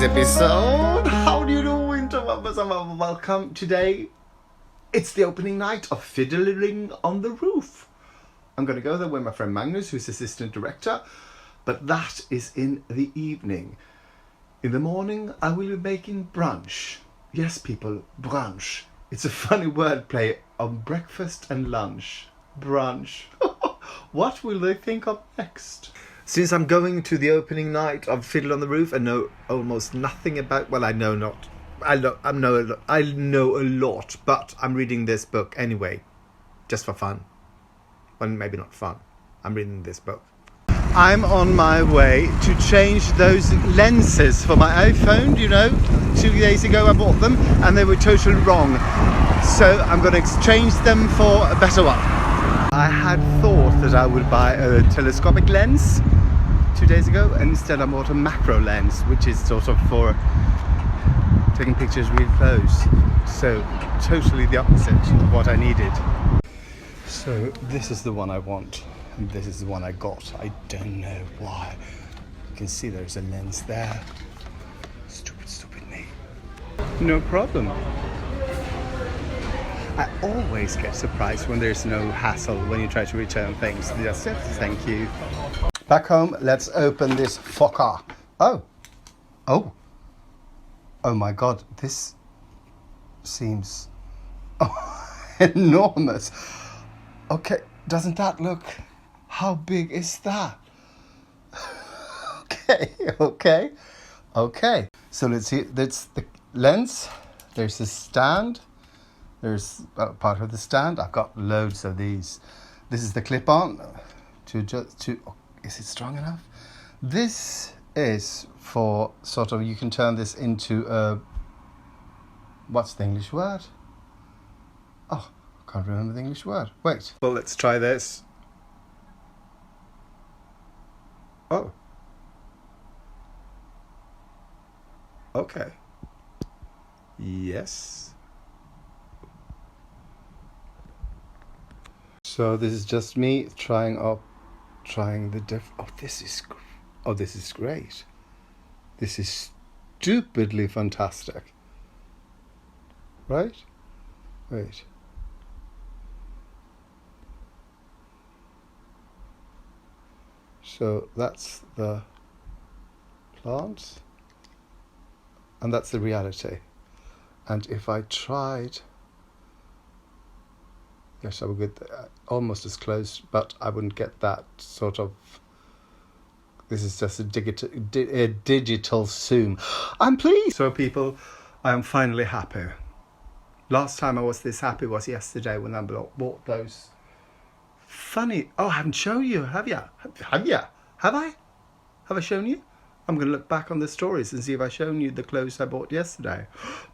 today's episode. How do you do, winter lovers? Welcome. Today, it's the opening night of Fiddling on the Roof. I'm going to go there with my friend Magnus, who's assistant director, but that is in the evening. In the morning, I will be making brunch. Yes, people, brunch. It's a funny wordplay on breakfast and lunch. Brunch. What will they think of next? Since I'm going to the opening night of Fiddle on the Roof and know almost nothing about, well, I know a lot, but I'm reading this book anyway, just for fun. Well, maybe not fun. I'm reading this book. I'm on my way to change those lenses for my iPhone. You know, 2 days ago I bought them and they were totally wrong. So I'm going to exchange them for a better one. I had thought that I would buy a telescopic lens 2 days ago, and instead I bought a macro lens, which is sort of for taking pictures real close. So totally the opposite of what I needed. So this is the one I want, and this is the one I got. I don't know why. You can see there's a lens there. Stupid me. No problem. I always get surprised when there's no hassle when you try to return things. Just thank you. Back home, let's open this fucker. Oh my god, this seems enormous. Okay, doesn't that look, how big is that? Okay. So let's see, that's the lens. There's the stand. There's part of the stand. I've got loads of these. This is the clip-on. Is it strong enough? This is for sort of, you can turn this into a, what's the English word? Oh, I can't remember the English word. Wait. Well, let's try this. Oh. Okay. Yes. So this is just me trying the diff. Oh, this is great. This is stupidly fantastic. Right? Wait. So that's the plants, and that's the reality. And if I tried, yes, I would get almost as close, but I wouldn't get that sort of. This is just a digital zoom. I'm pleased. So people, I am finally happy. Last time I was this happy was yesterday when I bought those funny. Oh, I haven't shown you, have you? Have I? Have I shown you? I'm going to look back on the stories and see if I've shown you the clothes I bought yesterday.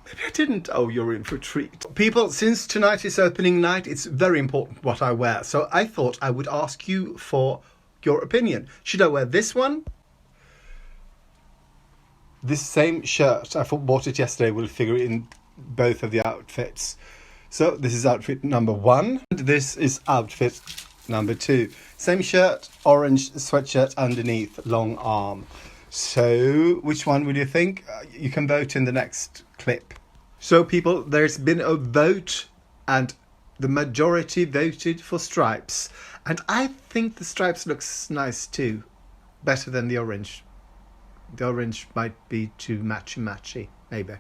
Maybe I didn't. Oh, you're in for a treat. People, since tonight is opening night, it's very important what I wear. So I thought I would ask you for your opinion. Should I wear this one? This same shirt, I bought it yesterday, will figure in both of the outfits. So this is outfit number 1. This is outfit number 2. Same shirt, orange sweatshirt underneath, long arm. So, which one would you think? You can vote in the next clip. So, people, there's been a vote, and the majority voted for stripes. And I think the stripes looks nice too. Better than the orange. The orange might be too matchy, maybe.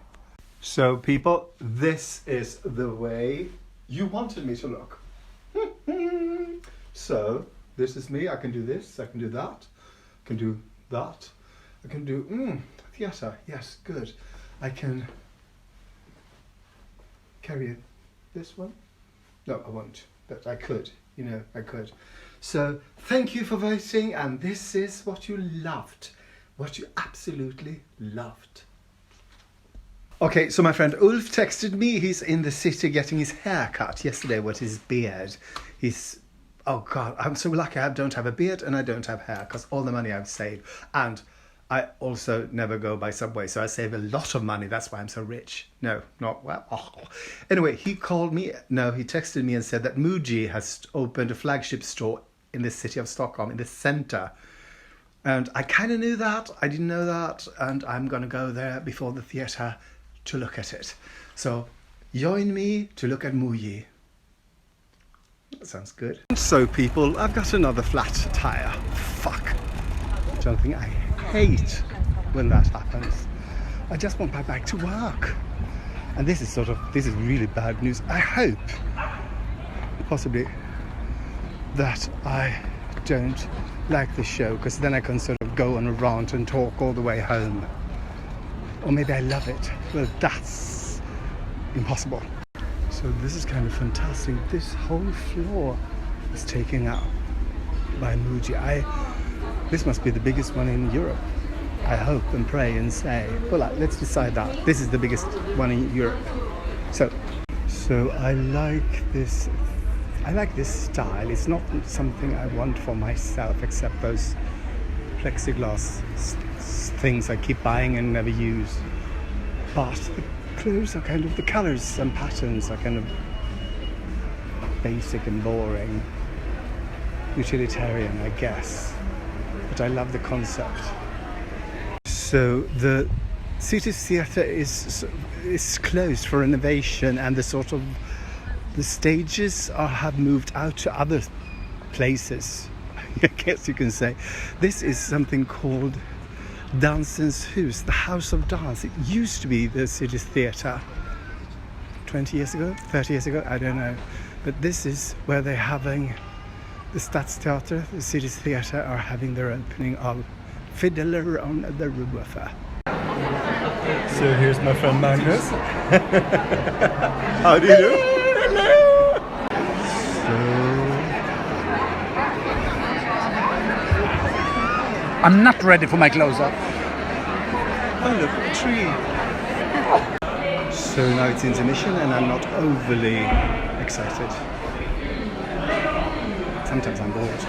So, people, this is the way you wanted me to look. So, this is me. I can do this. I can do that. I can do that. I can do theatre. Yes, good. I can carry this one. No, I won't. But I could. You know, I could. So thank you for voting, and this is what you loved. What you absolutely loved. Okay, so my friend Ulf texted me. He's in the city getting his hair cut. Yesterday was his beard. Oh God, I'm so lucky I don't have a beard and I don't have hair, because all the money I've saved. And I also never go by Subway, so I save a lot of money. That's why I'm so rich. No, not well. Oh. Anyway, he texted me and said that Muji has opened a flagship store in the city of Stockholm, in the center. And I kind of knew that, I didn't know that, and I'm going to go there before the theatre to look at it. So join me to look at Muji. That sounds good. So people, I've got another flat tire. Fuck. Something I hate when that happens. I just want my bike to work. And this is really bad news. I hope, possibly, that I don't like the show, because then I can sort of go on a rant and talk all the way home. Or maybe I love it. Well, that's impossible. So this is kind of fantastic. This whole floor is taken up by Muji. This must be the biggest one in Europe. I hope and pray and say. Well, let's decide that. This is the biggest one in Europe. So I like this. I like this style. It's not something I want for myself, except those plexiglass things I keep buying and never use. But the clothes are kind of, the colors and patterns are kind of basic and boring. Utilitarian, I guess. But I love the concept. So the City Theatre is closed for renovation, and the stages have moved out to other places, I guess you can say. This is something called Dansens Hus, the House of Dance. It used to be the City Theatre 20 years ago, 30 years ago, I don't know. But this is where they're having the Stadsteater, the City Theatre, are having their opening of Fiddler on the Roof. So here's my friend Magnus. How do you do? I'm not ready for my close-up. Oh, look at the tree. So now it's intermission and I'm not overly excited. Sometimes I'm bored.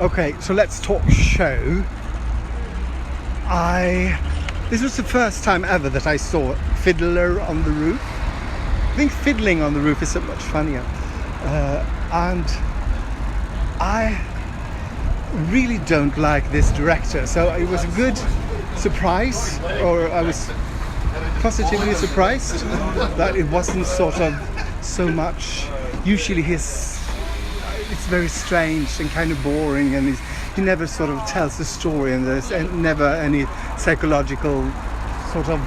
Okay, so let's talk show. This was the first time ever that I saw Fiddler on the Roof. I think fiddling on the roof is so much funnier. And I really don't like this director. So it was a good surprise, or I was positively surprised that it wasn't sort of so much. Usually it's very strange and kind of boring, and he never sort of tells the story, and there's never any psychological sort of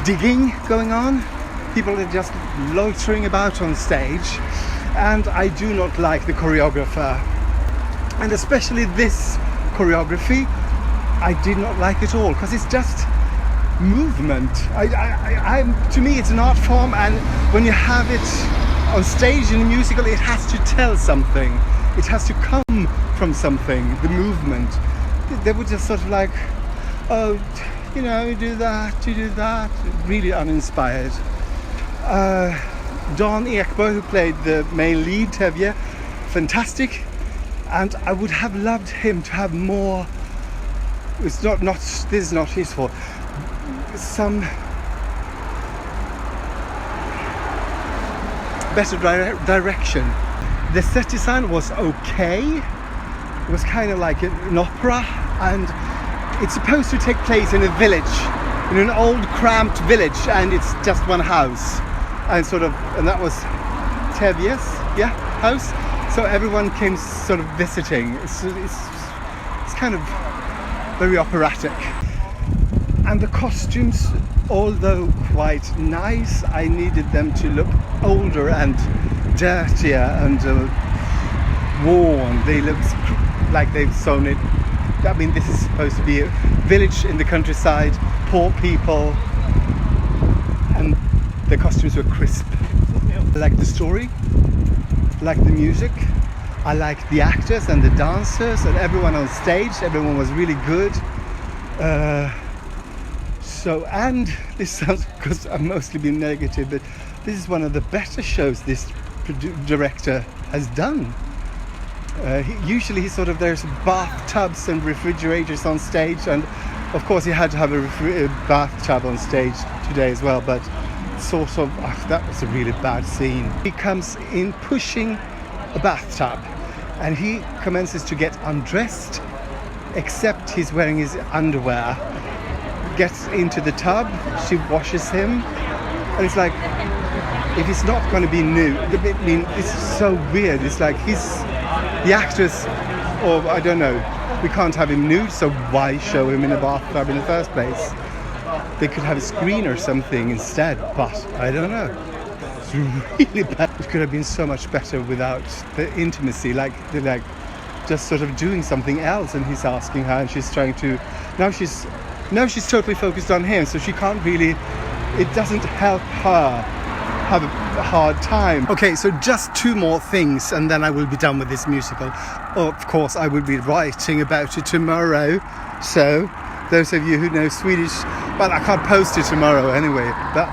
digging going on. People are just loitering about on stage, and I do not like the choreographer, and especially this choreography I did not like at all, because it's just movement. To me it's an art form, and when you have it on stage in a musical, it has to tell something. It has to come from something, the movement. They were just sort of like, oh, you know, you do that, really uninspired. Don Ekborg, who played the main lead, Tevye, fantastic. And I would have loved him to have more, this is not his fault, some better direction. The set design was okay. It was kind of like an opera, and it's supposed to take place in a village, in an old cramped village, and it's just one house, and that was Tevye's house. So everyone came sort of visiting. It's kind of very operatic, and the costumes although quite nice, I needed them to look older and dirtier and worn. They look like they've sewn it. I mean, this is supposed to be a village in the countryside, poor people, and the costumes were crisp. I like the story, I like the music, I like the actors and the dancers and everyone on stage. Everyone was really good. And this sounds, because I've mostly been negative, but this is one of the better shows this director has done. Usually there's bathtubs and refrigerators on stage, and of course he had to have a bathtub on stage today as well, but that was a really bad scene. He comes in pushing a bathtub and he commences to get undressed, except he's wearing his underwear, gets into the tub, she washes him, and it's like, if he's not going to be nude, I mean, it's so weird. It's like the actors, or I don't know, we can't have him nude, so why show him in a bathtub in the first place? They could have a screen or something instead, but I don't know. It's really bad. It could have been so much better without the intimacy, like just sort of doing something else, and he's asking her, and she's trying to. Now she's totally focused on him, so she can't really. It doesn't help her have a hard time. Okay, so just 2 more things and then I will be done with this musical. Of course, I will be writing about it tomorrow. So, those of you who know Swedish, well, I can't post it tomorrow anyway. But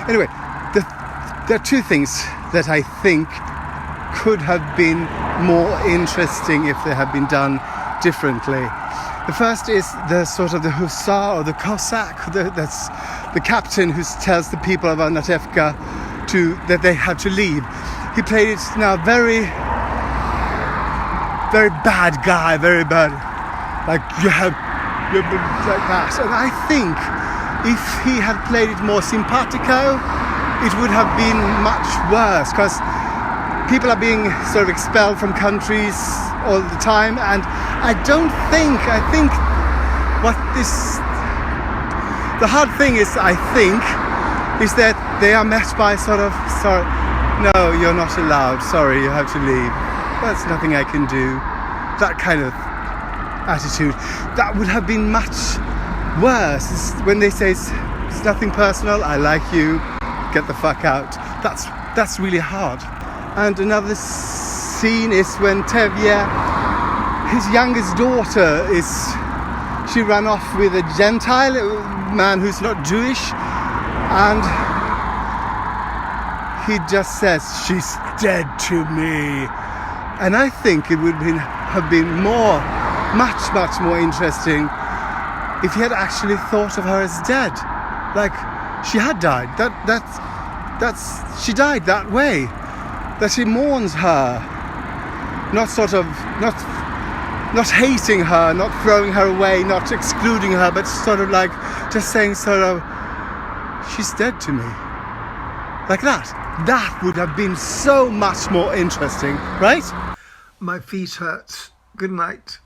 anyway, there are 2 things that I think could have been more interesting if they had been done differently. The first is the sort of the hussar or the Cossack, that's the captain who tells the people of Anatevka that they have to leave. He played it now very, very bad guy, very bad, like you're like that. And I think if he had played it more simpatico, it would have been much worse, because people are being sort of expelled from countries all the time, and I think the hard thing is, I think, is that they are met by sort of, sorry, no, you're not allowed, sorry, you have to leave, that's nothing I can do, that kind of attitude. That would have been much worse. It's when they say it's nothing personal, I like you, get the fuck out. That's really hard. And another scene is when Tevye, his youngest daughter, she ran off with a Gentile, a man who's not Jewish, and he just says, she's dead to me. And I think it would have been much more interesting if he had actually thought of her as dead. Like, she had died. She died that way. That he mourns her. Not hating her, not throwing her away, not excluding her, but sort of like just saying sort of, she's dead to me. Like that. That would have been so much more interesting, right? My feet hurt. Good night.